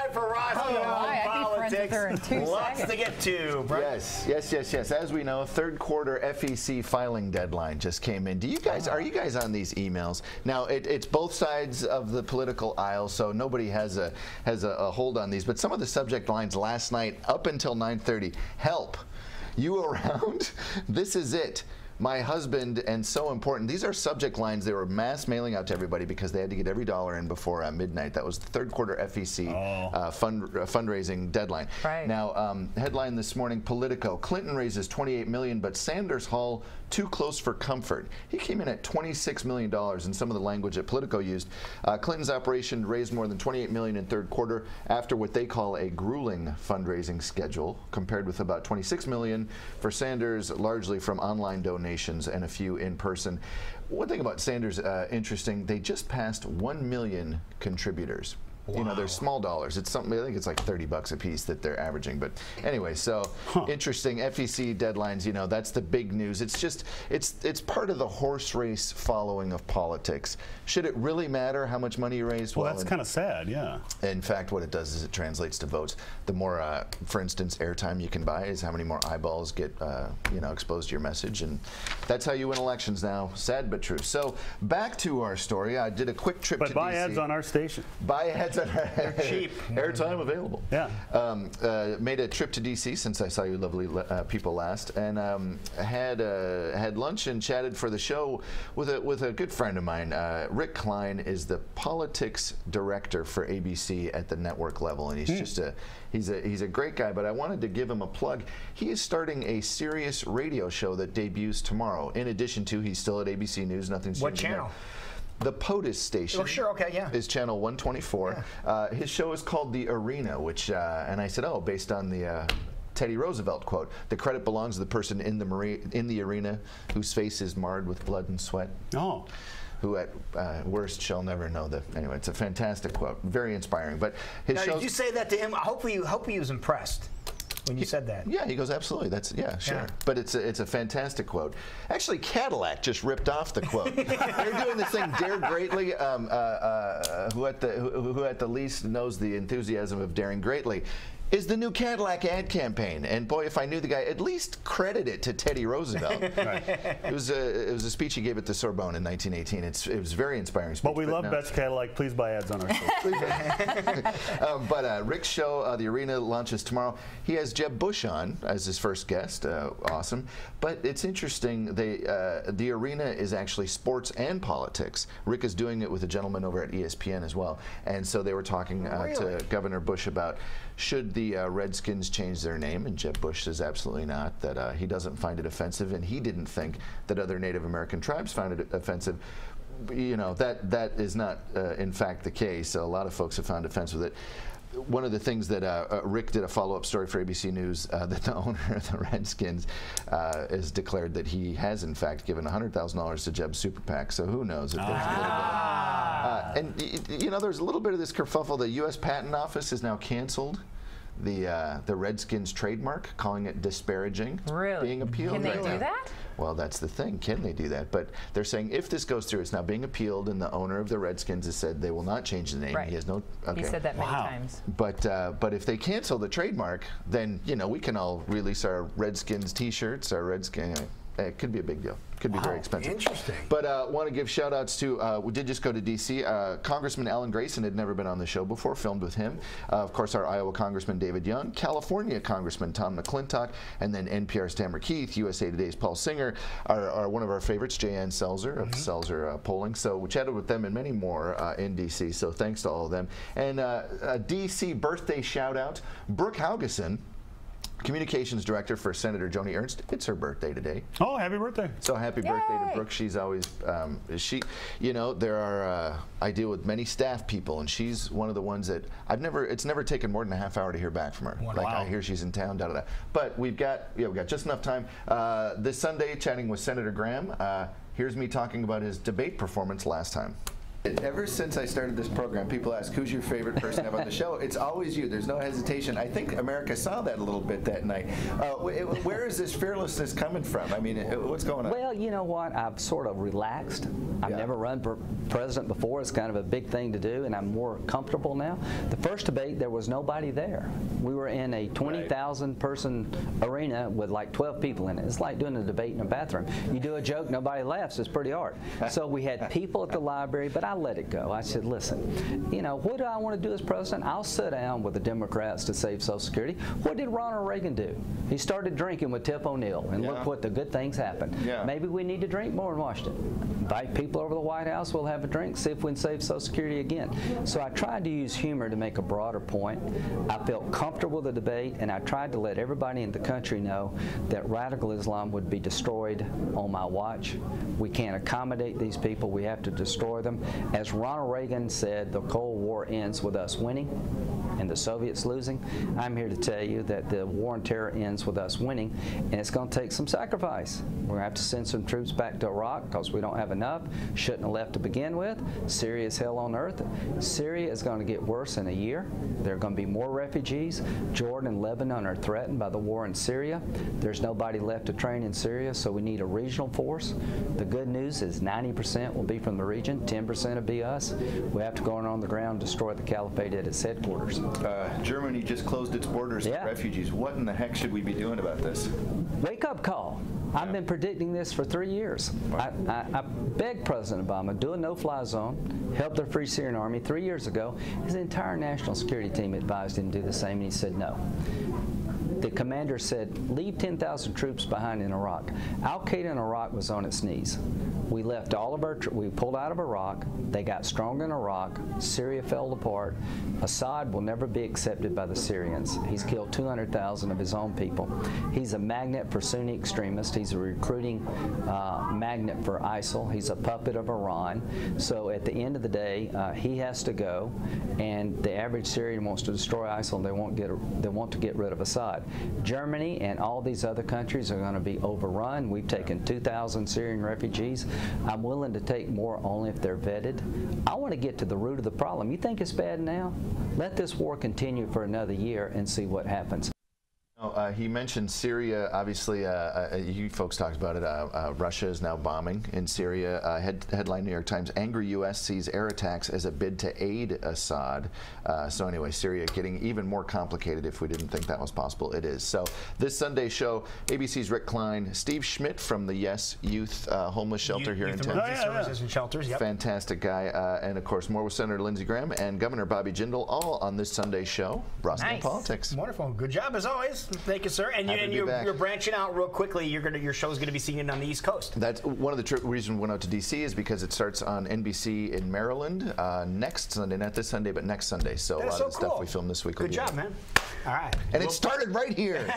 time for Roske on politics. Lots to get to. Yes. As we know, third quarter FEC filing deadline just came in. Are you guys on these emails? Now, it's both sides of the political aisle, so nobody has a hold on these. But some of the subject lines last night up until 9:30. Help. You around? This is it. My husband, and so important. These are subject lines they were mass mailing out to everybody because they had to get every dollar in before midnight. That was the third quarter FEC fundraising deadline. Right. Now, headline this morning, Politico. Clinton raises $28 million, but Sanders haul too close for comfort. He came in at $26 million in some of the language that Politico used. Clinton's operation raised more than $28 million in third quarter after what they call a grueling fundraising schedule, compared with about $26 million for Sanders, largely from online donations and a few in person. One thing about Sanders, interesting, they just passed 1 million contributors. Wow. You know, they're small dollars. It's something, I think it's like $30 a piece that they're averaging. But anyway, so interesting FEC deadlines, you know, that's the big news. It's just, it's part of the horse race following of politics. Should it really matter how much money you raised? Well, that's kind of sad, yeah. In fact, what it does is it translates to votes. The more, for instance, airtime you can buy is how many more eyeballs get, you know, exposed to your message. And that's how you win elections now. Sad but true. So back to our story. I did a quick trip to DC. But buy ads on our station. Buy ads. They're cheap. Airtime available. Yeah. Made a trip to DC since I saw you lovely people last, and had lunch and chatted for the show with a good friend of mine. Rick Klein is the politics director for ABC at the network level, and he's just he's a great guy. But I wanted to give him a plug. He is starting a Sirius radio show that debuts tomorrow. In addition to, he's still at ABC News. Nothing's What changing channel? there. The POTUS station. Oh, sure, okay, yeah. Is channel 124. Yeah. His show is called The Arena, which, and I said, oh, based on the Teddy Roosevelt quote, the credit belongs to the person in the arena whose face is marred with blood and sweat. Oh. Who at worst shall never know the. Anyway, it's a fantastic quote, very inspiring. But his now, show. Did you say that to him? I hope he was impressed when you said that. Yeah, he goes, absolutely. That's sure. Yeah. But it's a fantastic quote. Actually, Cadillac just ripped off the quote. They're doing this thing. Dare greatly. Who at the least knows the enthusiasm of daring greatly is the new Cadillac ad campaign. And boy, if I knew the guy, at least credit it to Teddy Roosevelt. Right. It was a speech he gave at the Sorbonne in 1918. It was very inspiring speech. But we love Best Cadillac. Please buy ads on our show. But Rick's show, The Arena, launches tomorrow. He has Jeb Bush on as his first guest. Awesome. But it's interesting. The Arena is actually sports and politics. Rick is doing it with a gentleman over at ESPN as well. And so they were talking to Governor Bush about should the Redskins change their name, and Jeb Bush says absolutely not, that he doesn't find it offensive, and he didn't think that other Native American tribes found it offensive. You know, that is not in fact the case. A lot of folks have found offense with it. One of the things that Rick did a follow-up story for ABC News that the owner of the Redskins has declared that he has in fact given $100,000 to Jeb's super PAC. So who knows if there's a little bit. And you know, there's a little bit of this kerfuffle. The U.S. Patent Office has now canceled the Redskins trademark, calling it disparaging. Really? Being appealed. Can they do that? Well, that's the thing. Can they do that? But they're saying if this goes through, it's now being appealed, and the owner of the Redskins has said they will not change the name. Right. He has no. Okay. He said that many times. But if they cancel the trademark, then you know we can all release our Redskins T-shirts, our Redskins. It could be a big deal. Could be very expensive. Interesting. But want to give shout outs to, we did just go to D.C. Congressman Alan Grayson had never been on the show before, filmed with him. Of course, our Iowa Congressman David Young, California Congressman Tom McClintock, and then NPR's Tamara Keith, USA Today's Paul Singer, are one of our favorites, Jan Selzer of Selzer Polling. So we chatted with them and many more in D.C. So thanks to all of them. And a D.C. birthday shout out, Brooke Haugesson, Communications Director for Senator Joni Ernst. It's her birthday today. Oh, happy birthday. So happy birthday to Brooke. She's always, you know, there are, I deal with many staff people, and she's one of the ones that it's never taken more than a half hour to hear back from her. Wow. Like, I hear she's in town, da-da-da. But we've got just enough time. This Sunday, chatting with Senator Graham, here's me talking about his debate performance last time. Ever since I started this program, people ask, who's your favorite person to have on the show? It's always you. There's no hesitation. I think America saw that a little bit that night. Where is this fearlessness coming from? I mean, what's going on? Well, you know what? I've sort of relaxed. I've never run for president before. It's kind of a big thing to do, and I'm more comfortable now. The first debate, there was nobody there. We were in a 20,000 person arena with like 12 people in it. It's like doing a debate in a bathroom. You do a joke, nobody laughs. It's pretty hard. So we had people at the library, but I let it go. I said, listen, you know, what do I want to do as president? I'll sit down with the Democrats to save Social Security. What did Ronald Reagan do? He started drinking with Tip O'Neill, and look what the good things happened. Maybe we need to drink more in Washington. Invite people over to the White House, we'll have a drink, see if we can save Social Security again. So I tried to use humor to make a broader point. I felt comfortable with the debate, and I tried to let everybody in the country know that radical Islam would be destroyed on my watch. We can't accommodate these people. We have to destroy them. As Ronald Reagan said, the Cold War ends with us winning and the Soviets losing. I'm here to tell you that the war on terror ends with us winning, and it's going to take some sacrifice. We're going to have to send some troops back to Iraq because we don't have enough. Shouldn't have left to begin with. Syria is hell on earth. Syria is going to get worse in a year. There are going to be more refugees. Jordan and Lebanon are threatened by the war in Syria. There's nobody left to train in Syria, so we need a regional force. The good news is 90% will be from the region, 10% will be us. We have to go on the ground and destroy the caliphate at its headquarters. Germany just closed its borders to refugees. What in the heck should we be doing about this? Wake up call. I've been predicting this for 3 years. I begged President Obama, do a no-fly zone, help the Free Syrian Army. 3 years ago, his entire national security team advised him to do the same, and he said no. The commander said, leave 10,000 troops behind in Iraq. Al-Qaeda in Iraq was on its knees. We left all of our we pulled out of Iraq. They got stronger in Iraq. Syria fell apart. Assad will never be accepted by the Syrians. He's killed 200,000 of his own people. He's a magnet for Sunni extremists. He's a recruiting magnet for ISIL. He's a puppet of Iran. So at the end of the day, he has to go, and the average Syrian wants to destroy ISIL, and they want to get rid of Assad. Germany and all these other countries are going to be overrun. We've taken 2,000 Syrian refugees. I'm willing to take more only if they're vetted. I want to get to the root of the problem. You think it's bad now? Let this war continue for another year and see what happens. He mentioned Syria. Obviously, you folks talked about it. Russia is now bombing in Syria. Headline New York Times, angry U.S. sees air attacks as a bid to aid Assad. So anyway, Syria getting even more complicated. If we didn't think that was possible, it is. So this Sunday show, ABC's Rick Klein, Steve Schmidt from the Yes Youth Homeless Shelter here in town. Services and shelters, Fantastic guy. And of course, more with Senator Lindsey Graham and Governor Bobby Jindal, all on this Sunday show, Roske and Politics. Wonderful. Good job as always. Thank you, sir. And you're branching out real quickly. Your show's going to be seen on the East Coast. That's one of the reasons we went out to D.C. is because it starts on NBC in Maryland next Sunday, not this Sunday, but next Sunday. So a lot of the stuff we filmed this week. Good job, man. All right. And it started right here.